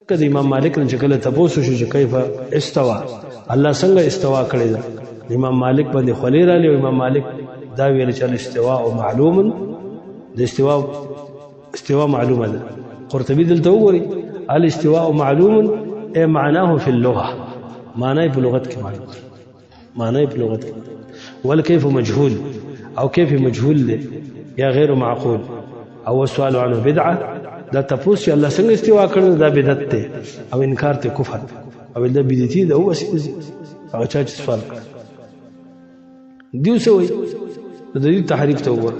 کله امام مالک نه کله تاسو شو چې کیف استوا الله څنګه استوا کړی دا امام مالک باندې خلیل علی امام مالک دا ویل چې الاستواء معلوم د استواء معلومه ده قرطبي دلته وګوري الاستواء معلوم اي معناه في اللغه معناه په لغت کې معلوم معناه په لغت کې والكيف مجهول او كيف مجهول له يا غير معقول او السؤال عنه بدعه دا تفوس چې الله څنګه استوا کړل دا بدعت ده او انکار ته کفر او دا بدعتي ده هو اساس هغه چې سوال دیو سوې د دې تحریف ته وګور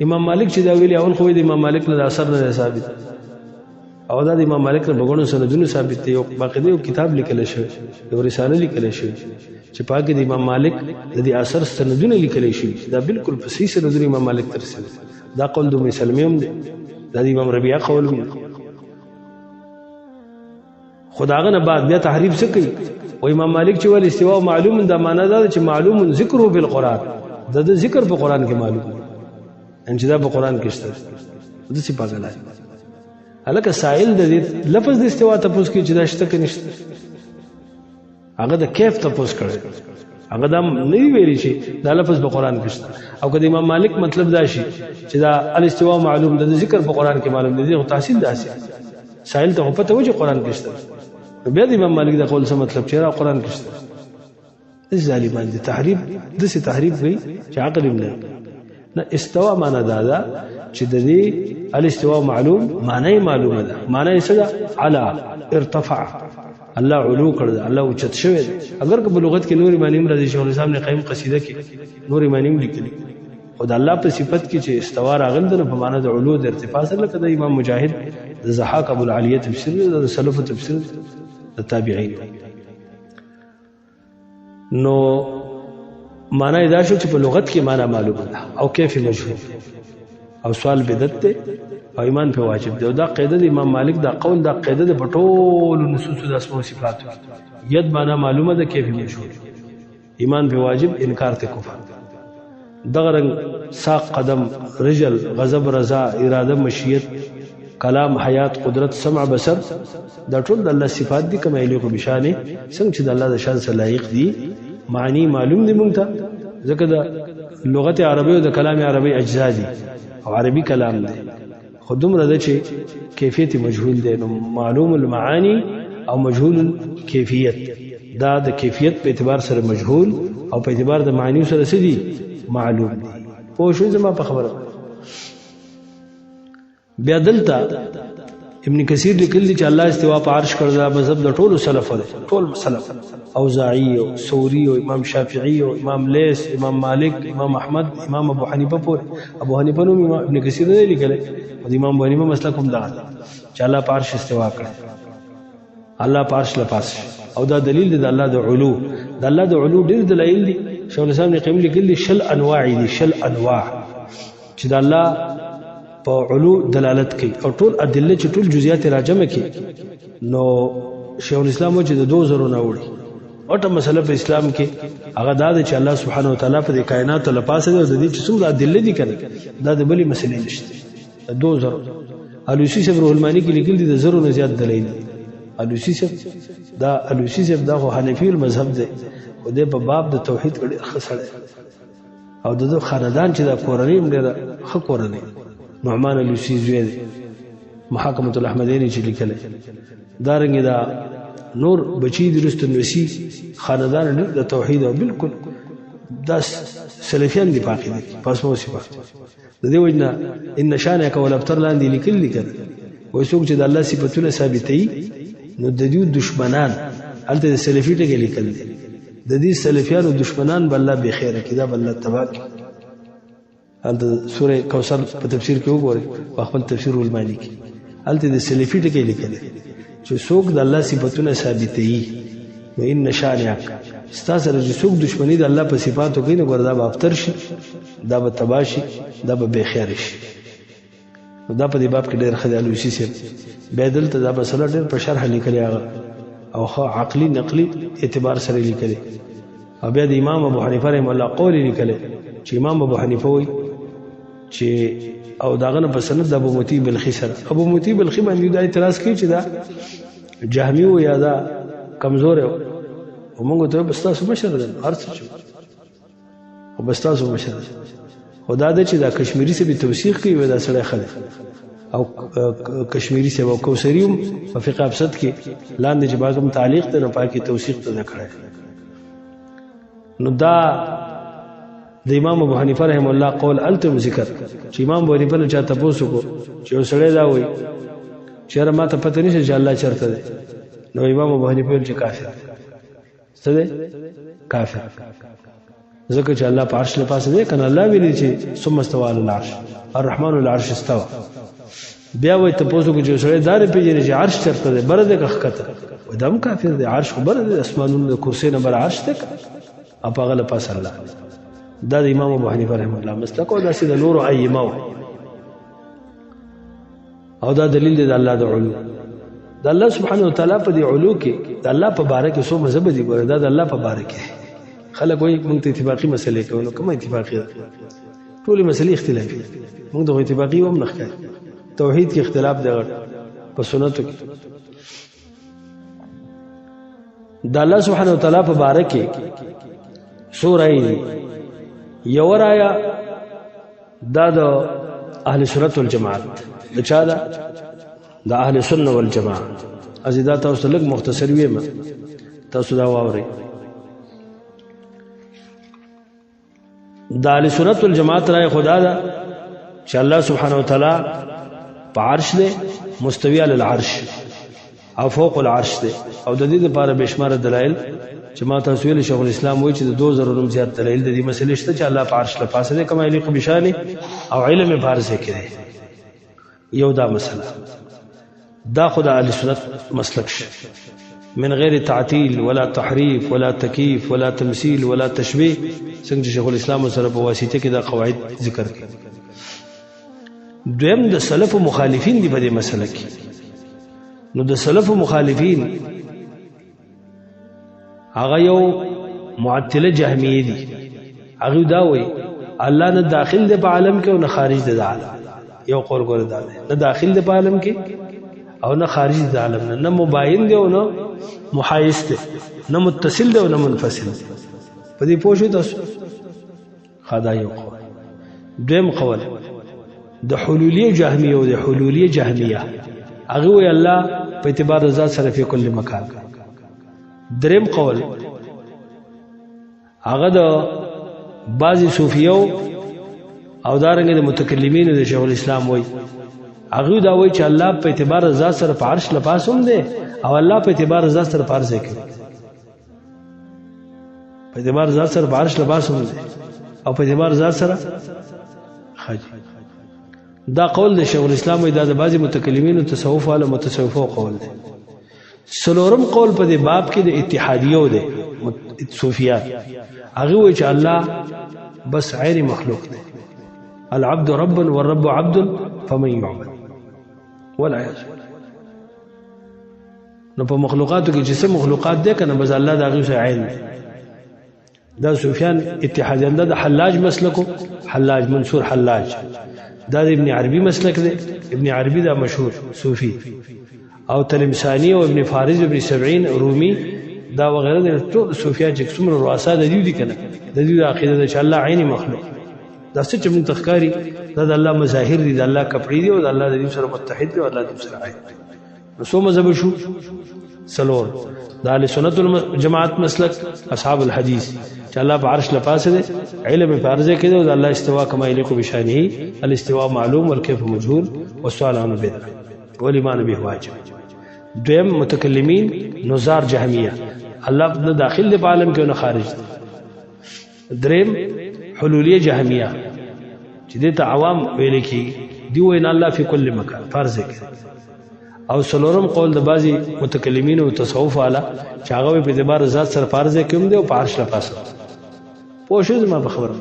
امام مالک چې دا ویلي اول خو د امام مالک له اثر نه ثابت او دا د امام مالک له بغونو سندونو ثابت دی او باقي یو کتاب لیکل شوی یو رساله لیکل شوی چې پاکه د امام مالک د دې اثر سندونه لیکل شوی دا بالکل په صحیح سندونه امام مالک ترسل دا قول د مسلمیم دی دا د امام ربيعه قول دی خداغه نه بعد بیا تحریف څه کوي او امام مالک چې ول استواء معلوم دا معنا دا چې معلوم ذکر بالقران دا د ذکر په قران کې معلوم ان چې دا په قران کې شته د څه پاګل دی الکه سائل د لفظ د استواء تاسو کې چې دا شته کې نشته هغه د کیف تاسو کړی هغه دا نه ویلي چې دا لفظ په قران کې شته او کله امام مالک مطلب دا شي چې دا الاستواء معلوم د ذکر په قران کې معلوم دی او تحصیل داسې سائل ته پته و چې قران کې شته بیا د امام مالک دا قول څه مطلب چې را قران کې شته ظالمان دي تحریف د څه تحریف وي چې عقل نه استوا معنا دا چې د دې الاستواء معلوم معنی معلومه ده معنی څه ده علا ارتفع الله علو کړ الله اوچت شوی اگر که په لغت کې نور معنی راځي شیخ الاسلام نے قیم قصیده کې نور معنی لیکلي خدای الله په صفت کې چې استوا راغل ده په معنی د علو د ارتفاع سره لکه د امام مجاهد د زحاق ابو العالیه تفسیر د سلف تفسیر د تابعین نو معنی دا شو چې په لغت کې معنی معلومه ده او کیف مجهول او سوال بدعت ده او ایمان په واجب ده او دا قاعده د امام مالک دا قول دا قاعده د پټول نصوص د اسماء او صفات ید معنی معلومه ده کیف مجهول ایمان په واجب انکار ته کفر دغه رنگ ساق قدم رجل غضب رضا اراده مشیت کلام حیات قدرت سمع بصر دا ټول د الله صفات دي کما یلیق بشانه څنګه چې د الله د شان سره لایق دي معنی معلوم دي مونږ ته ځکه د لغت عربی او د کلام عربی اجزا دي او عربي کلام دی خودم رده چې کیفیت مجهول دی نو معلوم المعانی او مجهول الکیفیت دا د کیفیت په اعتبار سره مجهول او په اعتبار د معنی سره سدي معلوم دي پوه شو زما په خبره بیا دلته ابن کثیر لیکلی چې الله استوا په عرش کړ دا مذهب د ټولو سلف دی ټول سلف اوزاعی او ثوری او امام شافعی او امام لیث امام مالک امام احمد امام ابو حنیفه پور ابو حنیفه نو ابن کثیر نه لیکل او امام ابو حنیفه مسلک هم دا چې الله په عرش استوا کړ الله په عرش لپاس او دا دلیل دی د الله د علو د الله د علو ډیر دلایل دي شیخ الاسلام نے قیم لیکلی شل انواع دي شل انواع چې د الله په علو دلالت کوي او ټول ادله چې ټول جزئیات راجمه کوي نو شیخ الاسلام چې د 2000 نه وړي اوټه مسله په اسلام کې هغه دا چې الله سبحانه وتعالى په کائنات له پاسه د دې چې څومره ادله دي کړي دا د بلی مسلې نشته 2000 الوسی صاحب روح المانی کې لیکل دي د زرو نه زیات دلایل الوسی صاحب دا خو حنفی المذهب دی او د په باب د توحید کې خسړه او د خاندان چې د کورنۍ ډیره خ کورنۍ نعمان الوسی زوی محاکمه الاحمدین چې لیکل دارنګ دا نور بچی درست نوسی خاندان د توحید او بالکل داس سلفیان دی پاکی دي پاسمو صفات د دې وجنه ان شانک ول ابتر لاندې لیکل وای څوک چې د الله صفاتونه ثابتې نو د دې دشمنان الته سلفی ته لیکل دي د دې سلفیانو دشمنان بل الله به خیر کړه بل الله تبارک الته سوره کوثر په تفسیر کې وګورئ په خپل تفسیر المانی کې الته د سلفی ته لیکل چې څوک د الله صفاتونه ثابتې نو ان شانک ستاسو چې څوک دشمنی د الله په صفاتو کې نه ګرځا به افتر شي دا به تباشي دا به بخیر شي دا په دې باب کې ډېر خیال وشي سي بدل ته دا مسله ډېر په شرح لیکلي او خو عقلي نقلي اعتبار سره لیکلي او بیا د امام ابو حنیفه رحم الله قول لیکلي چې امام ابو حنیفه وي چې او داغه په سند د ابو متی بلخی سره ابو متی بلخی باندې دا اعتراض کوي چې دا جهمي و یا دا کمزور او موږ ته بس تاسو مشر ده هر څه او بس تاسو مشر خدا دې چې دا کشمیری سے به توثیق کوي دا سړی خله او کشمیری سے او کوثریوم په فقہ ابسط کې لاندې چې باغم تعلیق ته نه پاکي توثیق ته کړه نو دا د امام ابو حنیفه رحم الله قول التم ذکر چې امام ابو حنیفه چا تاسو کو چې سړی دا وایي چیرې ما ته پته نشي چې الله چرته دی نو امام ابو حنیفه چې کافر څه دی کافر ځکه چې الله په عرش له پاسه دی کنه الله ویلي چې ثم استوى على العرش الرحمن على العرش استوى بیا وایي تاسو کو چې سړی دا پیژني چې عرش چرته دی بر دې کخته و دم کافر دی عرش خبر دی اسمانونو د کرسي نه بر عرش تک اپ هغه له پاسه الله دا د امام ابو حنیفه رحم الله مسلک او دا سید نور ایمه او دا دلیل دی د الله د علو د الله سبحانه وتعالى په دی علو کې د الله په باره کې څو مذهب دي ګوره دا د الله په باره کې خلک وایي موږ ته اتفاقی مسلې کوو نو کومه اتفاقی ده ټول مسلې اختلافي موږ د اتفاقی هم نه ښکاري توحید کې اختلاف دی په سنتو کې د الله سبحانه وتعالى په باره کې سورہ یو رایا دا د اهل سنت والجماعت د چا دا د اهل سنت والجماعت ازیدا تاسو لږ مختصر ویم تاسو دا واوري د اهل سنت والجماعت راي خدا دا چې الله سبحانه وتعالى په عرش دی مستوی علی العرش او فوق العرش دی او د دې لپاره بشمار دلایل چې ما تاسو ویل شیخ الاسلام وایي چې د 2000 نوم زیات دلایل د دې مسلې شته چې الله په عرش له پاسه دی کما یلیق بشانی او علم فارسه کې یو دا مسله دا خدا اهل سنت مسلک شه من غیر تعطیل ولا تحریف ولا تکییف ولا تمثيل ولا تشبیه څنګه شیخ الاسلام سره په واسطه کې دا قواعد ذکر کړي دویم د سلف مخالفین دی په دې مسله کې نو د سلف مخالفین هغه یو معطله جهمیه دي هغه دا وایي الله نه داخل دی په عالم کې او نه خارج دی د عالم یو قول ګور دا نه داخل دی په عالم کې او نه خارج دی د عالم نه مباین دی او نه محایز دی نه متصل دی او نه منفصل دی په دې پوه شئ تاسو خدای یو قول دویم قول د حلولیه جهمیه او د حلولیه جهمیه هغه وی الله په اعتبار ذات سره په کل مکان دریم قول هغه د بعضی صوفیو او دارنګ د متکلمینو د شیخ الاسلام وی هغه دا وی چې الله په اعتبار ذات سره په عرش لپاسوم دی او الله په اعتبار ذات سره په عرش کې په اعتبار ذات سره په عرش لپاسوم دی او په اعتبار ذات سره خج دا قول د شیخ الاسلام دا د بعضی متکلمینو تصوف والا متصوفو قول دی سلورم قول په دې باب کې د اتحادیو دی صوفیات هغه وی چې الله بس غیر مخلوق دی العبد رب والرب عبد فمن يعبد ولا يعبد نو په مخلوقاتو کې چې څه مخلوقات دي کنه بس الله دا غي عین دا سفیان اتحادیان دا حلاج مسلکو حلاج منصور حلاج دا ابن عربی مسلک دی ابن عربی دا مشهور صوفی او تلمسانی او ابن فارز ابن سبعین رومی دا وغیرہ د ټول صوفیان چې څومره رؤسا د دې دي کنه د دې عقیده ده چې الله عین مخلوق دا څه چې موږ تخکاری دا د الله مظاهر دي د الله کپړې دي او د الله د دې سره متحد دي او الله دې سره عین نو څو مذهب شو سلور د اهل سنت والجماعت مسلک اصحاب الحديث چې الله په عرش لپاسه دي علم فارزه کې او د الله استوا کما یلیق بشانه الاستواء معلوم والكيف مجهول والسؤال عنه بدعه والايمان به واجب دویم متکلمین نزار جهمیه الله نه داخل دی په عالم کې او نه خارج دریم حلولیه جهمیه چې د عوام ویل کی دی وین الله فی کل مکان فرض کې او سلورم قول د بعضی متکلمین او تصوف والا چې هغه په اعتبار ذات سره فرض کې هم دی او په عرش لپاسه پوه شو ما په خبره